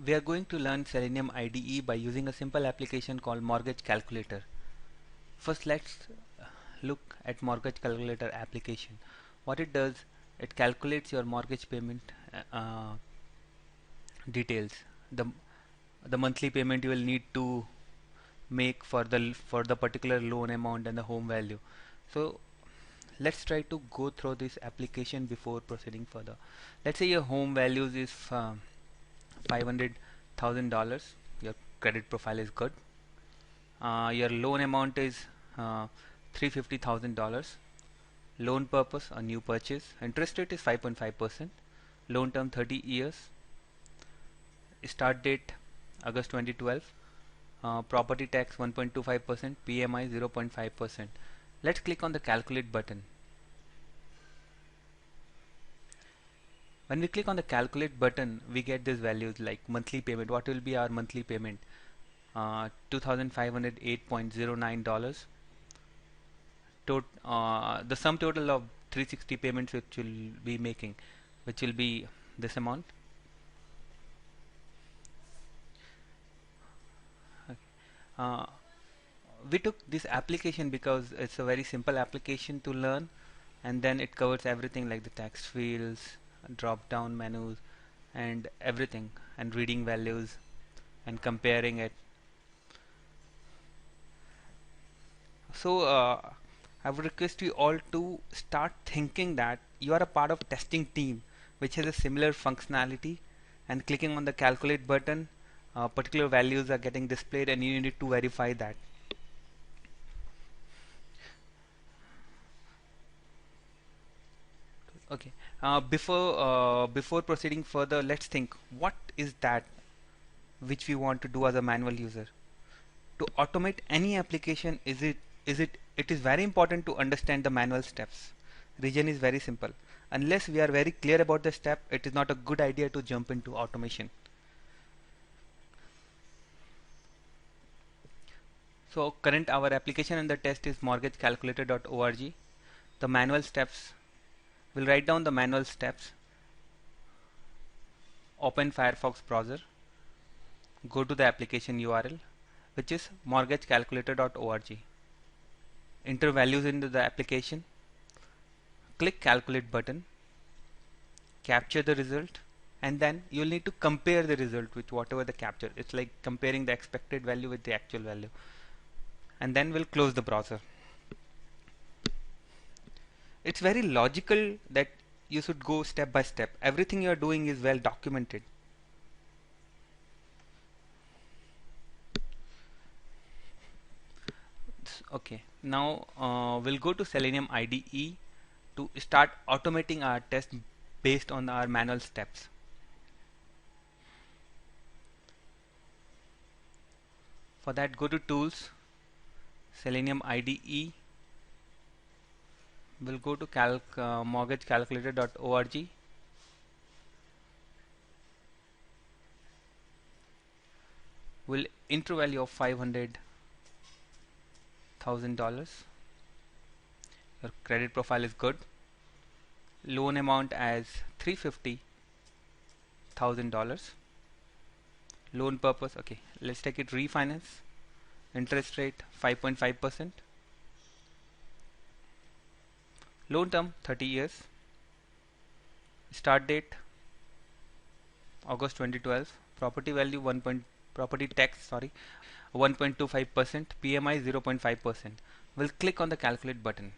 We are going to learn Selenium IDE by using a simple application called Mortgage Calculator. First, let's look at Mortgage Calculator application. What it does, it calculates your mortgage payment details, the the monthly payment you will need to make for the particular loan amount and the home value. So let's try to go through this application before proceeding further. Let's say your home values is $500,000. Your credit profile is good. Your loan amount is $350,000. Loan purpose, a new purchase. Interest rate is 5.5%. Loan term 30 years. Start date August 2012. Property tax 1.25%. PMI 0.5%. Let's click on the calculate button. When we click on the calculate button, we get these values like monthly payment. What will be our monthly payment? $2,508.09. The sum total of 360 payments which will be making, which will be this amount. We took this application because it's a very simple application to learn, and then it covers everything like the text fields, drop down menus, and everything, and reading values and comparing it. So I would request you all to start thinking that you are a part of a testing team which has a similar functionality, and clicking on the calculate button, particular values are getting displayed and you need to verify that. Okay, before proceeding further, let's think what is that which we want to do as a manual user. To automate any application, it is very important to understand the manual steps. Reason is very simple. Unless we are very clear about the step, it is not a good idea to jump into automation. So current our application and the test is mortgagecalculator.org. The manual steps, we'll write down the manual steps. Open Firefox browser, go to the application URL, which is mortgagecalculator.org. Enter values into the application, click calculate button, capture the result, and then you'll need to compare the result with whatever the capture. It's like comparing the expected value with the actual value, and then we'll close the browser. It's very logical that you should go step by step. Everything you're doing is well documented. Okay, now we'll go to Selenium IDE to start automating our test based on our manual steps. For that, go to Tools, Selenium IDE. We'll go to mortgagecalculator.org. We'll enter value of $500,000. Your credit profile is good. Loan amount as $350,000. Loan purpose, okay, let's take it refinance. Interest rate 5.5%. Loan term 30 years. Start date August 2012. Property value property tax 1.25%. PMI 0.5%. We'll click on the calculate button.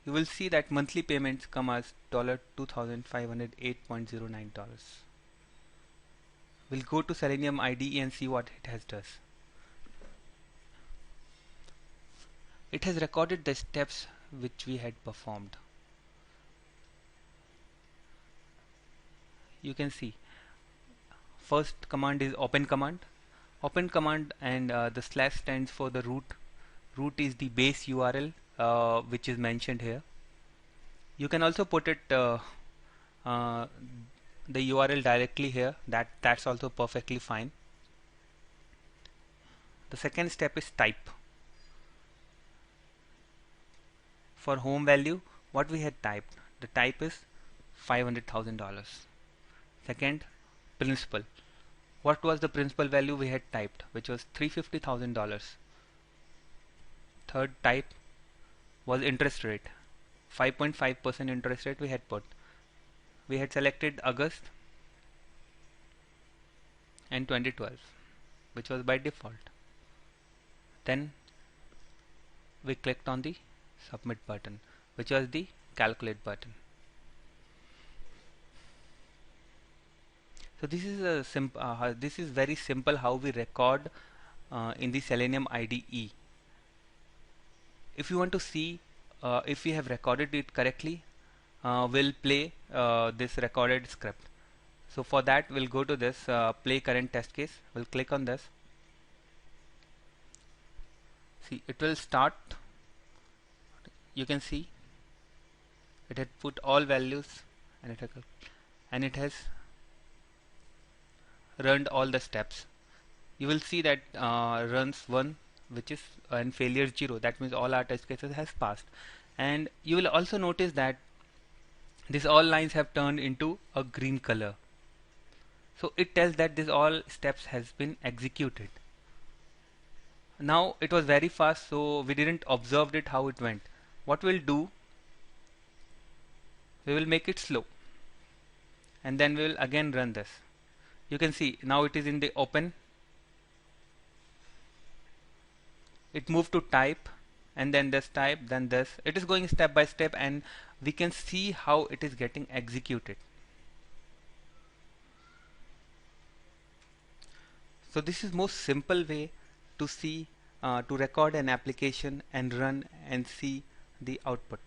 You will see that monthly payments come as $2,508.09. We'll go to Selenium IDE and see what it has does. It has recorded the steps which we had performed. You can see first command is open command. Open command, and the slash stands for the root. Root is the base URL which is mentioned here. You can also put it the URL directly here. That's also perfectly fine. The second step is type. For home value, what we had typed, the type is $500,000. Second, principal. What was the principal value we had typed, which was $350,000. Third type was interest rate. 5.5% interest rate we had put. We had selected August and 2012, which was by default. Then we clicked on the submit button, which was the calculate button. So this is a this is very simple how we record in the Selenium IDE. If you want to see if we have recorded it correctly, we'll play this recorded script. So for that we'll go to this play current test case. We'll click on this. See, it will start. You can see it had put all values and it has run all the steps. You will see that runs 1, which is and failure 0. That means all our test cases has passed. And you will also notice that these all lines have turned into a green color. So it tells that this all steps has been executed. Now it was very fast, so we didn't observe it how it went. What we'll do, we will make it slow, and then we will again run this. You can see now it is in the open. It moved to type, and then this type, then this. It is going step by step, and we can see how it is getting executed. So this is most simple way to see to record an application and run and see the output.